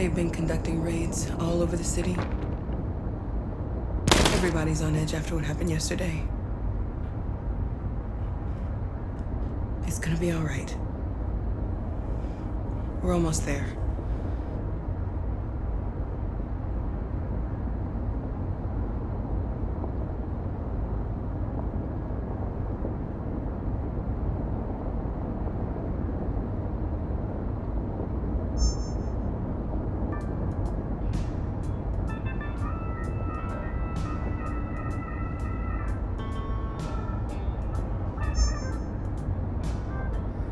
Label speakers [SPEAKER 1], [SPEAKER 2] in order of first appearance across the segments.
[SPEAKER 1] They've been conducting raids all over the city. Everybody's on edge after what happened yesterday. It's gonna be all right. We're almost there.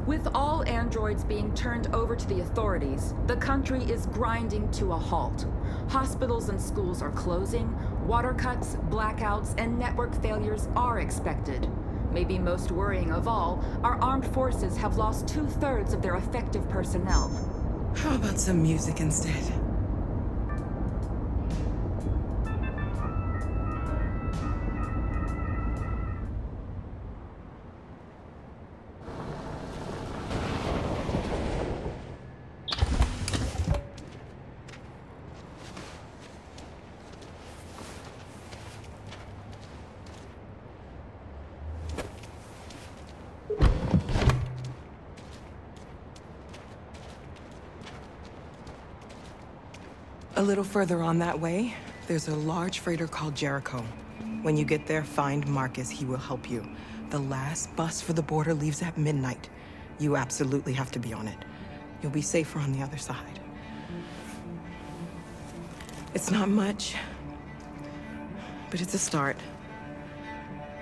[SPEAKER 2] With all androids being turned over to the authorities, the country is grinding to a halt. Hospitals and schools are closing, water cuts, blackouts, and network failures are expected. Maybe most worrying of all, our armed forces have lost 2/3 of their effective personnel.
[SPEAKER 1] How about some music instead? A little further on that way, there's a large freighter called Jericho. When you get there, find Marcus. He will help you. The last bus for the border leaves at midnight. You absolutely have to be on it. You'll be safer on the other side. It's not much, but it's a start.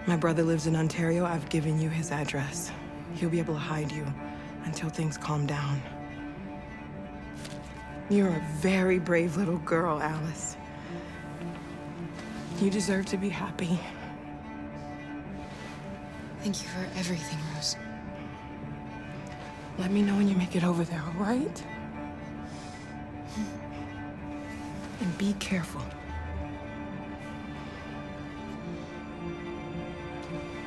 [SPEAKER 1] My brother lives in Ontario. I've given you his address. He'll be able to hide you until things calm down. You're a very brave little girl, Alice. You deserve to be happy.
[SPEAKER 3] Thank you for everything, Rose.
[SPEAKER 1] Let me know when you make it over there, all right? And be careful.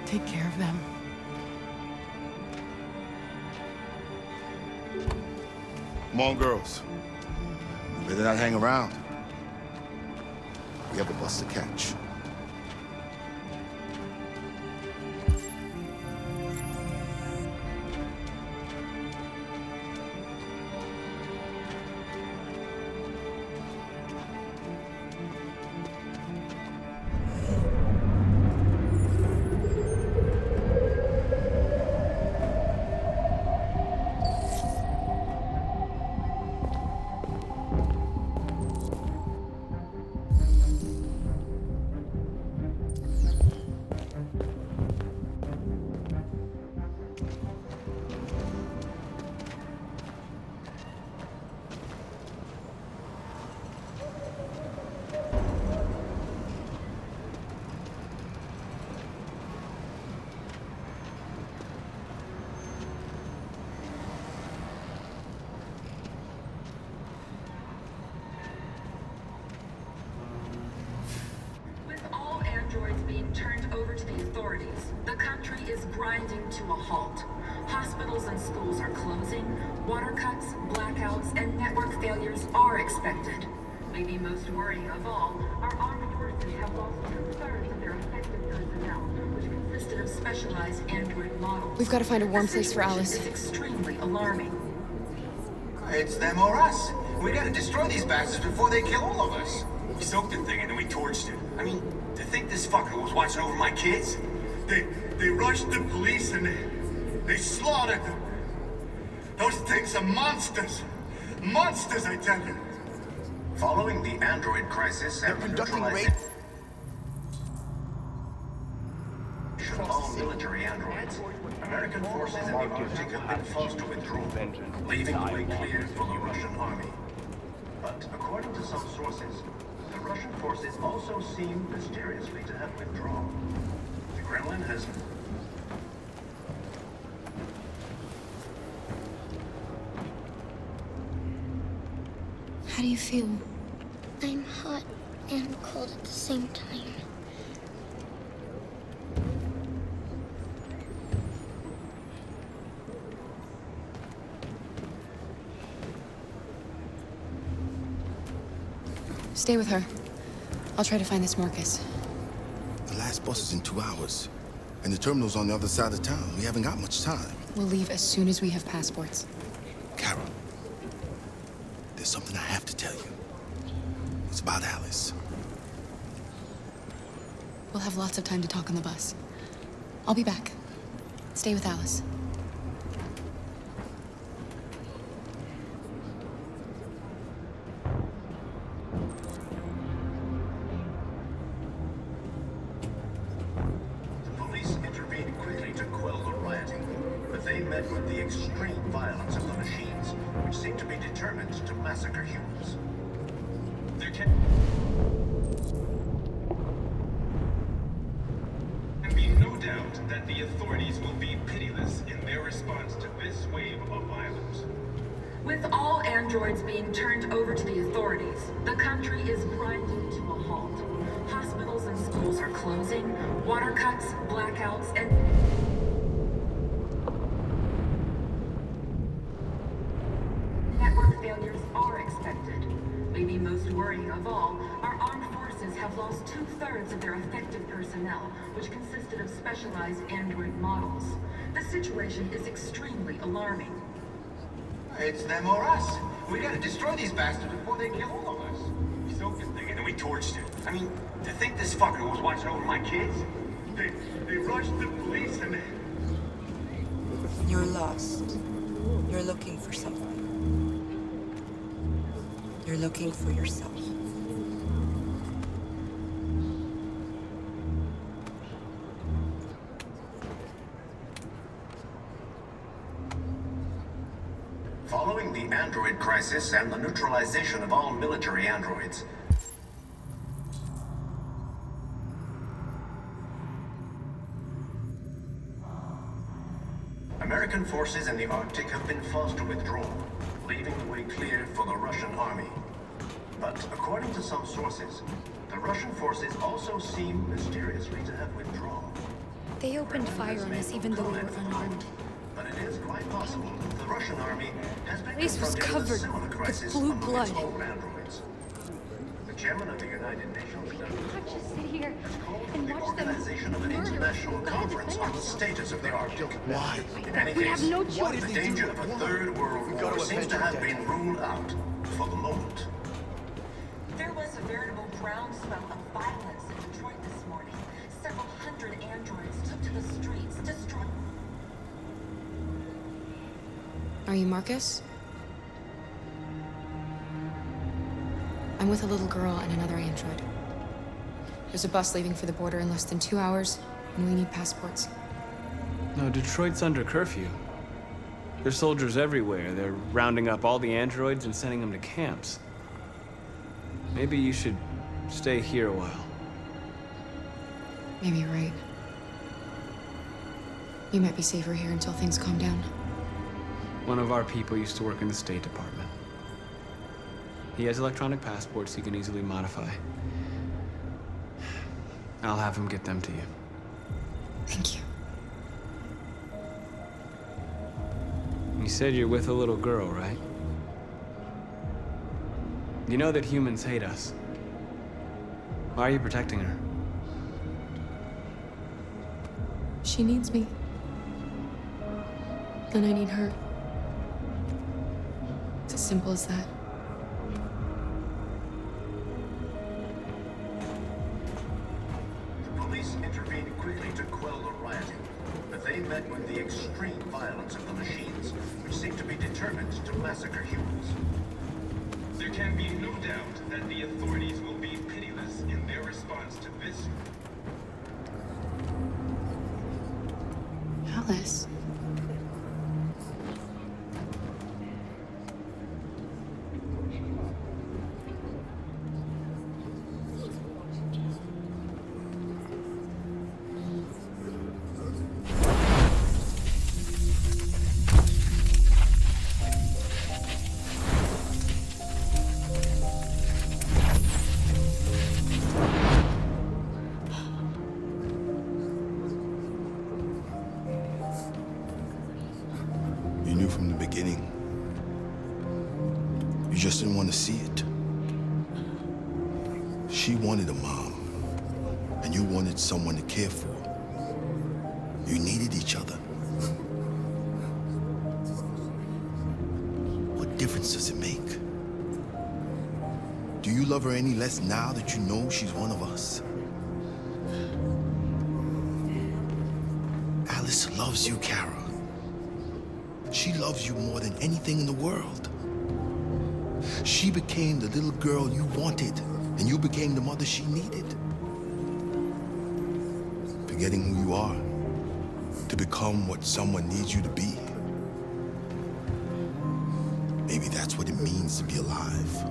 [SPEAKER 1] Take care of them.
[SPEAKER 4] Come on, girls. Better not hang around. We have a bus to catch.
[SPEAKER 2] Turned over to the authorities, the country is grinding to a halt. Hospitals and schools are closing, water cuts, blackouts, and network failures are expected. Maybe most worrying of all, our armed forces have lost 2/3 of their effective personnel, which consisted of specialized android models.
[SPEAKER 3] We've got to find a warm place for Alice.
[SPEAKER 2] It's extremely alarming.
[SPEAKER 5] It's them or us. We gotta destroy these bastards before they kill all of us. We soaked the thing and then we torched it. I mean, to think this fucker was watching over my kids?
[SPEAKER 6] They rushed the police and they slaughtered them. Those things are monsters. Monsters, I tell you.
[SPEAKER 5] Following the android crisis
[SPEAKER 4] They're
[SPEAKER 5] and the
[SPEAKER 4] conducting
[SPEAKER 5] neutralization
[SPEAKER 4] raids.
[SPEAKER 5] of all military androids, American forces in the Arctic have been forced to withdraw, leaving the way clear for the Russian army. But according to some sources, the Russian forces also seem mysteriously to have withdrawn. The Kremlin has...
[SPEAKER 7] How do you feel? I'm hot and cold at the same time.
[SPEAKER 3] Stay with her. I'll try to find this Marcus.
[SPEAKER 4] The last bus is in 2 hours. And the terminal's on the other side of town. We haven't got much time.
[SPEAKER 3] We'll leave as soon as we have passports.
[SPEAKER 4] Carol, there's something I have to tell you. It's about Alice.
[SPEAKER 3] We'll have lots of time to talk on the bus. I'll be back. Stay with Alice.
[SPEAKER 5] The police intervened quickly to quell the rioting, but they met with the extreme violence of the machines, which seemed to be determined to massacre humans. There can be no doubt that the authorities will be pitiless in their response to this wave of violence.
[SPEAKER 2] With all androids being turned over to the authorities, the country is grinding to a halt. Hospitals and schools are closing, water cuts, blackouts, and network failures are expected. Maybe most worrying of all, our armed forces have lost 2/3 of their effective personnel, which consisted of specialized android models. The situation is extremely alarming.
[SPEAKER 6] It's them or us. We gotta destroy these bastards before they kill all of us.
[SPEAKER 5] We soaked this thing and then we torched it. I mean, to think this fucker was watching over my kids?
[SPEAKER 6] They rushed the police and
[SPEAKER 8] You're lost. You're looking for something. You're looking for yourself.
[SPEAKER 5] Following the android crisis and the neutralization of all military androids, American forces in the Arctic have been forced to withdraw, leaving the way clear for the Russian army. But according to some sources, the Russian forces also seem mysteriously to have withdrawn.
[SPEAKER 7] They opened fire on us even though we were unarmed.
[SPEAKER 5] But it is quite possible that the Russian army has been
[SPEAKER 7] Place was
[SPEAKER 5] confronted with a
[SPEAKER 7] covered
[SPEAKER 5] similar
[SPEAKER 7] with
[SPEAKER 5] crisis
[SPEAKER 7] blue
[SPEAKER 5] among
[SPEAKER 7] blood.
[SPEAKER 5] its own androids. The chairman of the United Nations
[SPEAKER 7] Not just sit here
[SPEAKER 5] called for
[SPEAKER 7] and
[SPEAKER 5] the
[SPEAKER 7] watch them
[SPEAKER 5] organization of an
[SPEAKER 7] murder.
[SPEAKER 5] international
[SPEAKER 7] We've gotta
[SPEAKER 5] conference
[SPEAKER 7] defend
[SPEAKER 5] on the
[SPEAKER 7] ourselves.
[SPEAKER 5] status of the Arctic.
[SPEAKER 4] Why?
[SPEAKER 5] In any
[SPEAKER 7] We
[SPEAKER 5] case,
[SPEAKER 7] have no choice.
[SPEAKER 5] the danger of a third world war seems to have been ruled out for the moment.
[SPEAKER 2] There was a veritable groundswell of violence in Detroit this morning. Several hundred androids took to the streets, destroying.
[SPEAKER 3] Are you Marcus? I'm with a little girl and another android. There's a bus leaving for the border in less than 2 hours, and we need passports.
[SPEAKER 9] No, Detroit's under curfew. There's soldiers everywhere. They're rounding up all the androids and sending them to camps. Maybe you should stay here a while.
[SPEAKER 3] Maybe you're right. You might be safer here until things calm down.
[SPEAKER 9] One of our people used to work in the State Department. He has electronic passports he can easily modify. I'll have him get them to you.
[SPEAKER 3] Thank you.
[SPEAKER 9] You said you're with a little girl, right? You know that humans hate us. Why are you protecting her?
[SPEAKER 3] She needs me. And I need her. It's as simple as that.
[SPEAKER 5] The police intervened quickly to quell the rioting, but they met with the extreme violence of the machines, which seemed to be determined to massacre humans. There can be no doubt that the authorities will be pitiless in their response to this.
[SPEAKER 3] Alice.
[SPEAKER 4] You knew from the beginning. You just didn't want to see it. She wanted a mom, and you wanted someone to care for. You needed each other. What difference does it make? Do you love her any less now that you know she's one of us? Alice loves you, Kara. She loves you more than anything in the world. She became the little girl you wanted, and you became the mother she needed. Forgetting who you are to become what someone needs you to be. Maybe that's what it means to be alive.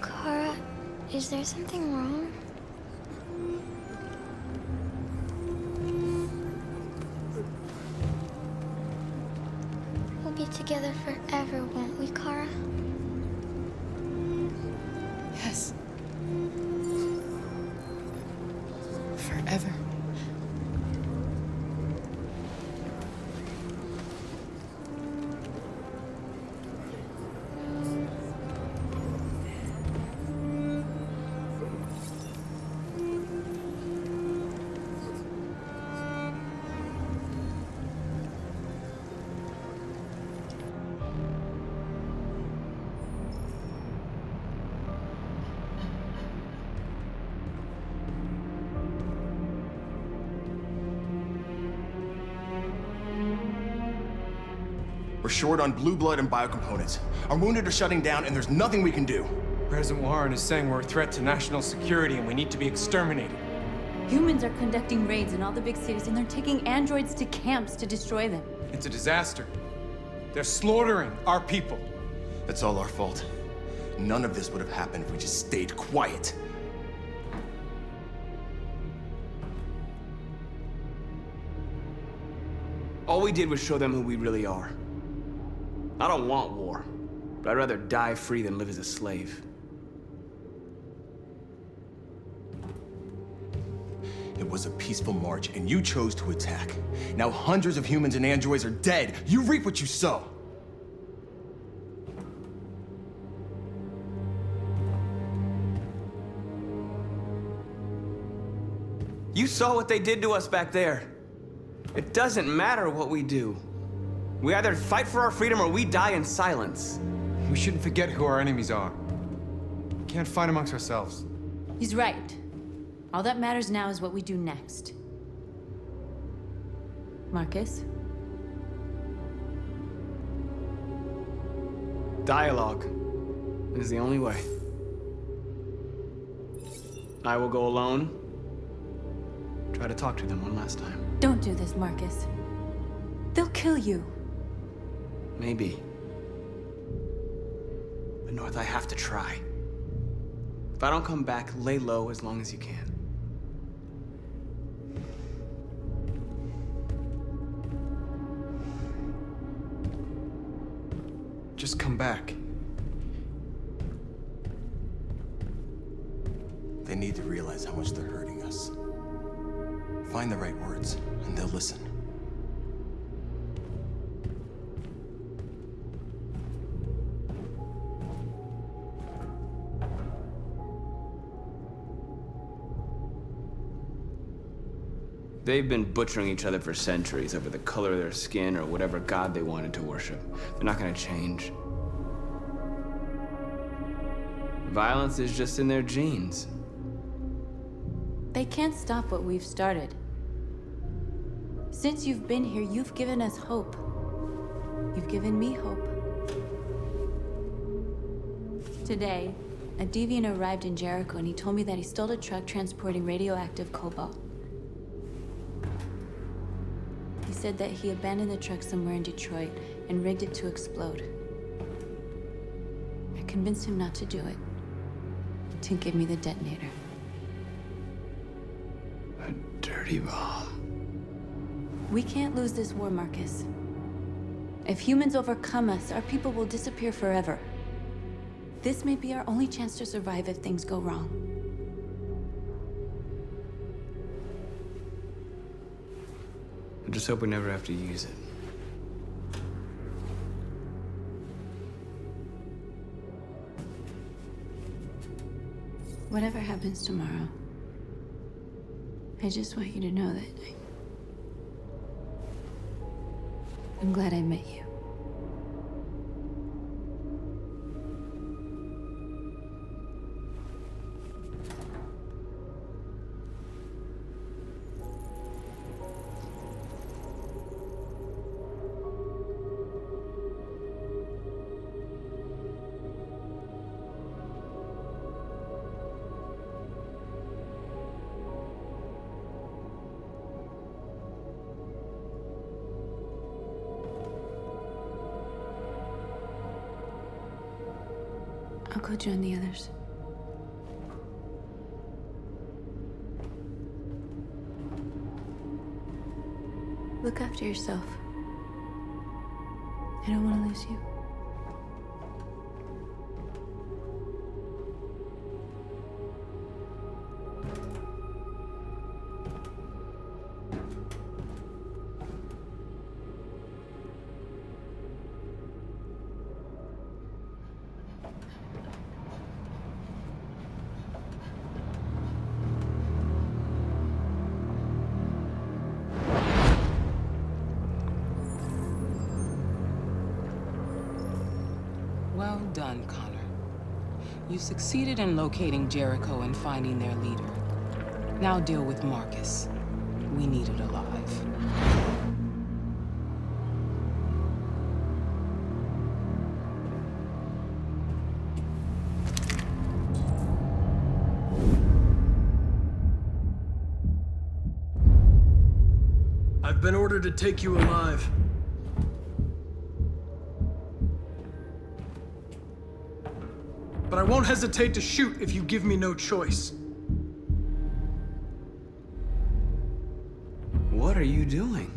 [SPEAKER 7] Kara, is there something wrong? We'll be together forever, won't we, Kara?
[SPEAKER 3] Yes. Forever.
[SPEAKER 10] We're short on blue blood and biocomponents. Our wounded are shutting down, and there's nothing we can do.
[SPEAKER 11] President Warren is saying we're a threat to national security and we need to be exterminated.
[SPEAKER 12] Humans are conducting raids in all the big cities, and they're taking androids to camps to destroy them.
[SPEAKER 11] It's a disaster. They're slaughtering our people.
[SPEAKER 10] That's all our fault. None of this would have happened if we just stayed quiet.
[SPEAKER 9] All we did was show them who we really are. I don't want war, but I'd rather die free than live as a slave.
[SPEAKER 10] It was a peaceful march, and you chose to attack. Now hundreds of humans and androids are dead. You reap what you sow.
[SPEAKER 9] You saw what they did to us back there. It doesn't matter what we do. We either fight for our freedom or we die in silence.
[SPEAKER 11] We shouldn't forget who our enemies are. We can't fight amongst ourselves.
[SPEAKER 12] He's right. All that matters now is what we do next. Marcus?
[SPEAKER 9] Dialogue is the only way. I will go alone. Try to talk to them one last time.
[SPEAKER 12] Don't do this, Marcus. They'll kill you.
[SPEAKER 9] Maybe. But North, I have to try. If I don't come back, lay low as long as you can.
[SPEAKER 11] Just come back.
[SPEAKER 10] They need to realize how much they're hurting us. Find the right words, and they'll listen.
[SPEAKER 9] They've been butchering each other for centuries over the color of their skin or whatever god they wanted to worship. They're not gonna change. Violence is just in their genes.
[SPEAKER 12] They can't stop what we've started. Since you've been here, you've given us hope. You've given me hope. Today, a deviant arrived in Jericho and he told me that he stole a truck transporting radioactive cobalt. He said that he abandoned the truck somewhere in Detroit and rigged it to explode. convinced him not to do it. To give me the detonator.
[SPEAKER 9] A dirty bomb.
[SPEAKER 12] We can't lose this war, Marcus. If humans overcome us, our people will disappear forever. This may be our only chance to survive if things go wrong.
[SPEAKER 9] I just hope we never have to use it.
[SPEAKER 12] Whatever happens tomorrow, I just want you to know that I'm glad I met you. I'll go join the others. Look after yourself. I don't want to lose you.
[SPEAKER 1] Well done, Connor. You succeeded in locating Jericho and finding their leader. Now deal with Marcus. We need it alive.
[SPEAKER 13] I've been ordered to take you alive. But I won't hesitate to shoot if you give me no choice.
[SPEAKER 9] What are you doing?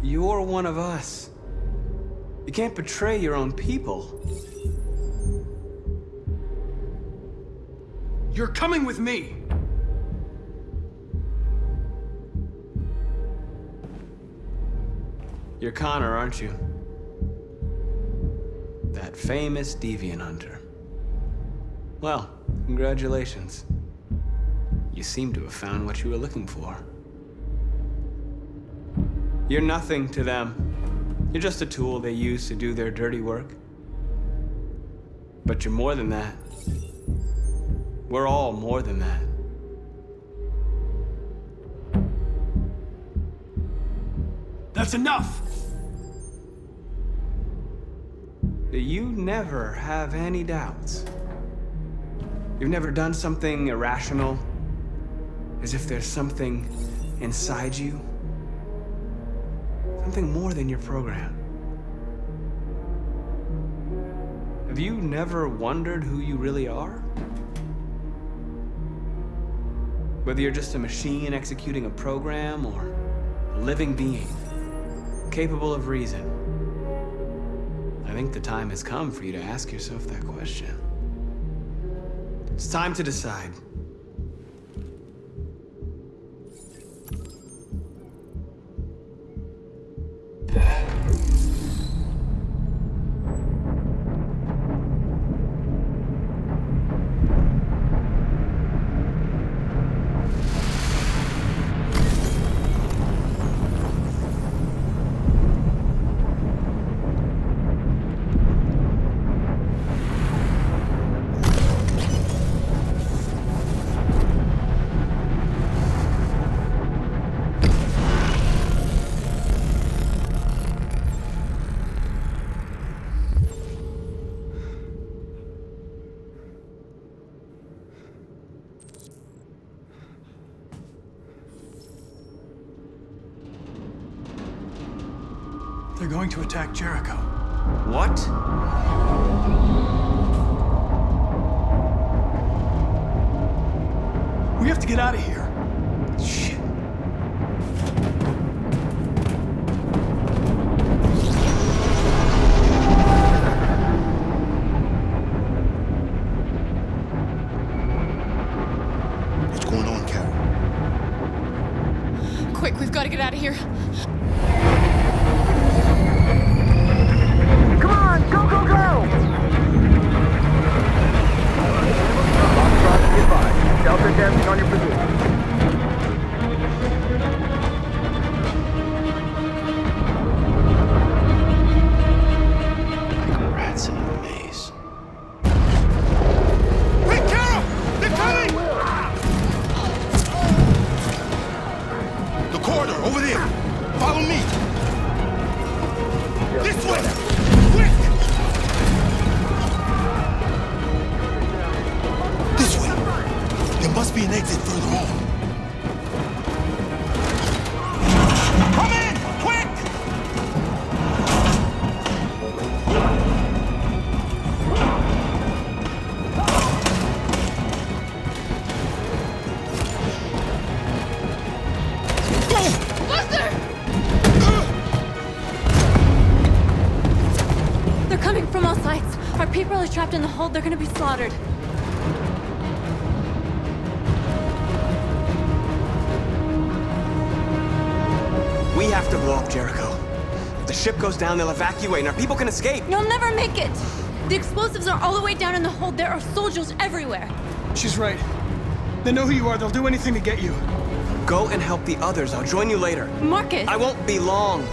[SPEAKER 9] You're one of us. You can't betray your own people.
[SPEAKER 13] You're coming with me!
[SPEAKER 9] You're Connor, aren't you? That famous deviant hunter. Well, congratulations. You seem to have found what you were looking for. You're nothing to them. You're just a tool they use to do their dirty work. But you're more than that. We're all more than that.
[SPEAKER 13] That's enough!
[SPEAKER 9] You never have any doubts. You've never done something irrational, as if there's something inside you. Something more than your program. Have you never wondered who you really are? Whether you're just a machine executing a program or a living being, capable of reason. I think the time has come for you to ask yourself that question. It's time to decide.
[SPEAKER 13] They're going to attack Jericho.
[SPEAKER 9] What?
[SPEAKER 12] are trapped in the hold, they're gonna be slaughtered.
[SPEAKER 9] We have to blow up Jericho. If the ship goes down, they'll evacuate and our people can escape.
[SPEAKER 12] You'll never make it! The explosives are all the way down in the hold. There are soldiers everywhere.
[SPEAKER 13] She's right. They know who you are. They'll do anything to get you.
[SPEAKER 9] Go and help the others. I'll join you later.
[SPEAKER 12] Marcus!
[SPEAKER 9] I won't be long.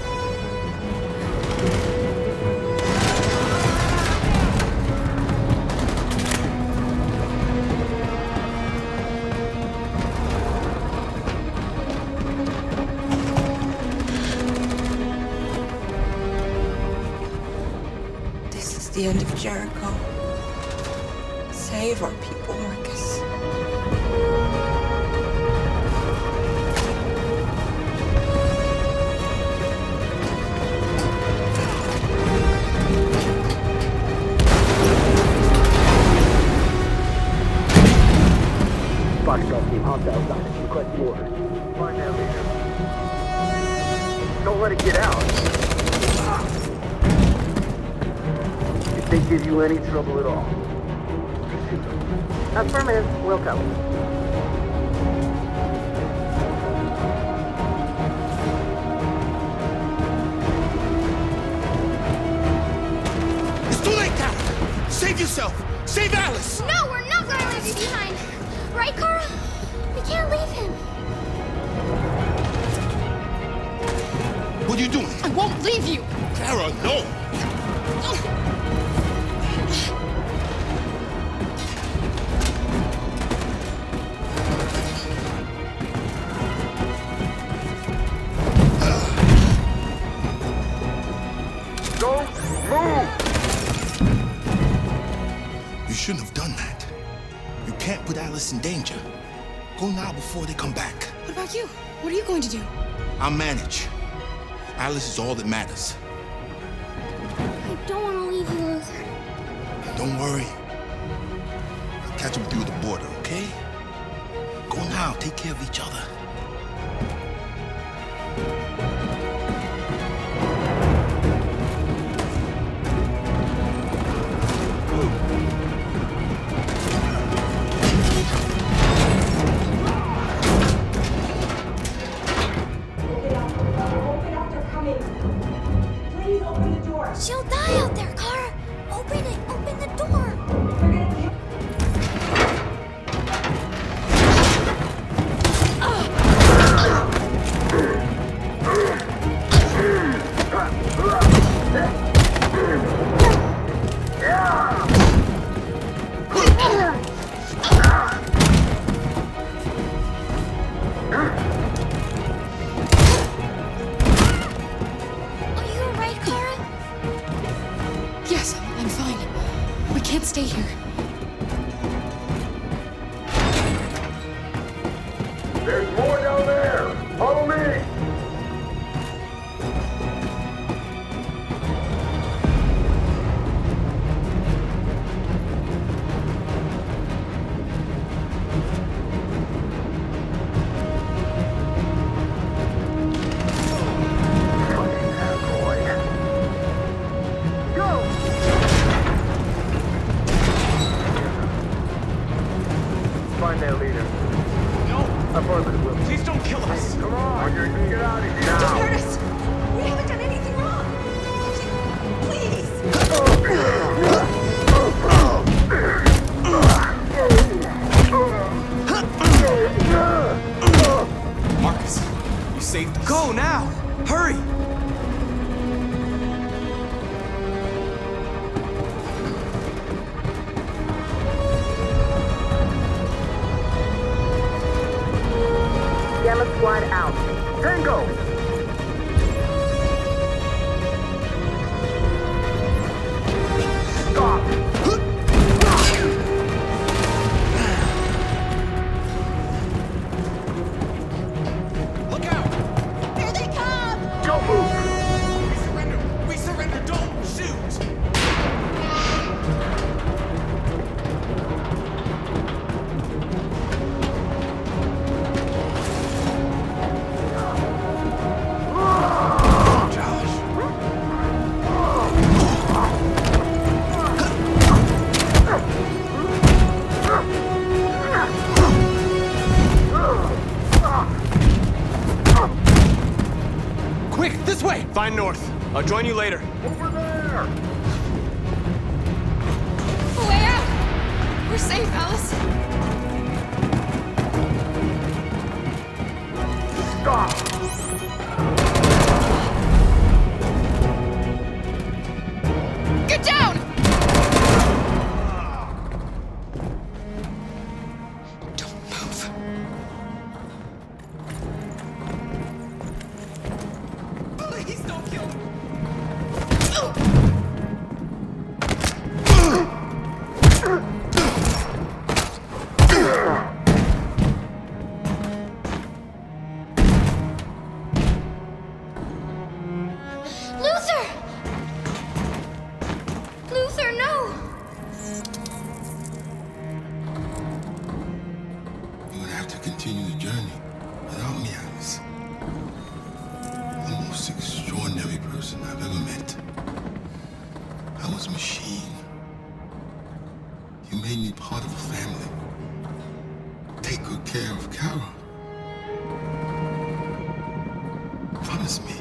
[SPEAKER 8] This is the end of Jericho. Save our people, Marcus.
[SPEAKER 14] Foxtrot team hopped outside. Requesting orders. Find that leader. Don't let it get out. If they give you any trouble at all, shoot them. Affirmative. Will come.
[SPEAKER 4] It's too late, Kara! Save yourself! Save Alice!
[SPEAKER 7] No, we're not gonna leave you behind. Right, Kara? We can't leave him.
[SPEAKER 4] What are you doing?
[SPEAKER 7] I won't leave you.
[SPEAKER 4] Kara, no!
[SPEAKER 14] Don't move!
[SPEAKER 4] You shouldn't have done that. You can't put Alice in danger. Go now before they come back.
[SPEAKER 3] What about you? What are you going to do?
[SPEAKER 4] I'll manage. Alice is all that matters.
[SPEAKER 7] I don't want to leave you, Luther.
[SPEAKER 4] Don't worry. I'll catch up with you at the border, okay? Go now. Take care of each other.
[SPEAKER 7] She'll die out there, Kara. Open it. Open the door. Are you all right, Kara?
[SPEAKER 3] Yes, I'm fine. We can't stay here.
[SPEAKER 14] There's more down there! Follow me! Fucking android. Go! Find that leader. Affirmative, Will.
[SPEAKER 9] Please don't kill us.
[SPEAKER 14] Come on, you're gonna get out of here
[SPEAKER 8] Don't
[SPEAKER 14] now.
[SPEAKER 8] hurt us. We haven't done anything wrong. Please.
[SPEAKER 9] Marcus, you saved us. Go now! Hurry!
[SPEAKER 14] Gamma squad out. Tango!
[SPEAKER 9] join you later.
[SPEAKER 6] Over there!
[SPEAKER 3] Way out! We're safe, Alice.
[SPEAKER 6] Stop!
[SPEAKER 3] Get down!
[SPEAKER 1] Don't move. Please don't kill me.
[SPEAKER 7] Luther! Luther, no!
[SPEAKER 4] You're gonna have to continue the journey without me, Alice. The most extraordinary person I've ever met. I was a machine. You made me part of a family. Take good care of Carol. Promise me.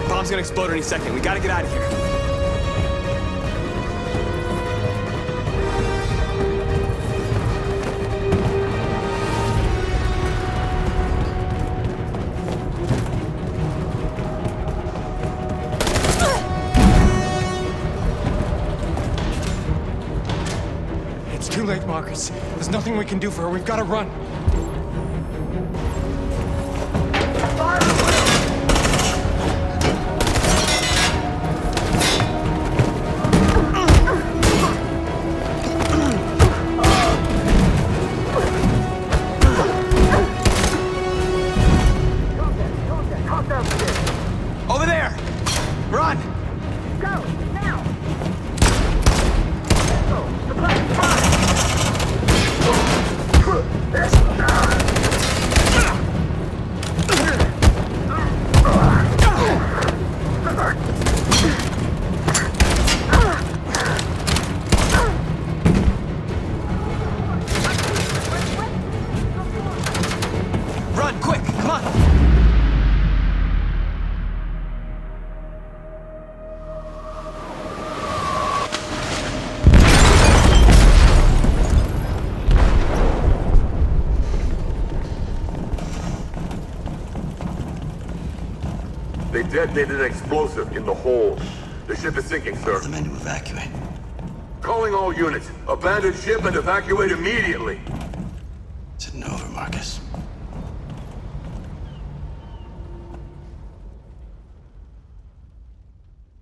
[SPEAKER 9] Bomb's gonna explode any second. We gotta get out of here.
[SPEAKER 11] It's too late, Marcus. There's nothing we can do for her. We've got to run.
[SPEAKER 9] Over there! Run!
[SPEAKER 14] Go, now!
[SPEAKER 9] Run, quick! Come on!
[SPEAKER 6] They detonated an explosive in the hold. The ship is sinking, sir.
[SPEAKER 4] The men to evacuate.
[SPEAKER 6] Calling all units. Abandon ship and evacuate immediately.
[SPEAKER 4] It's over, Marcus.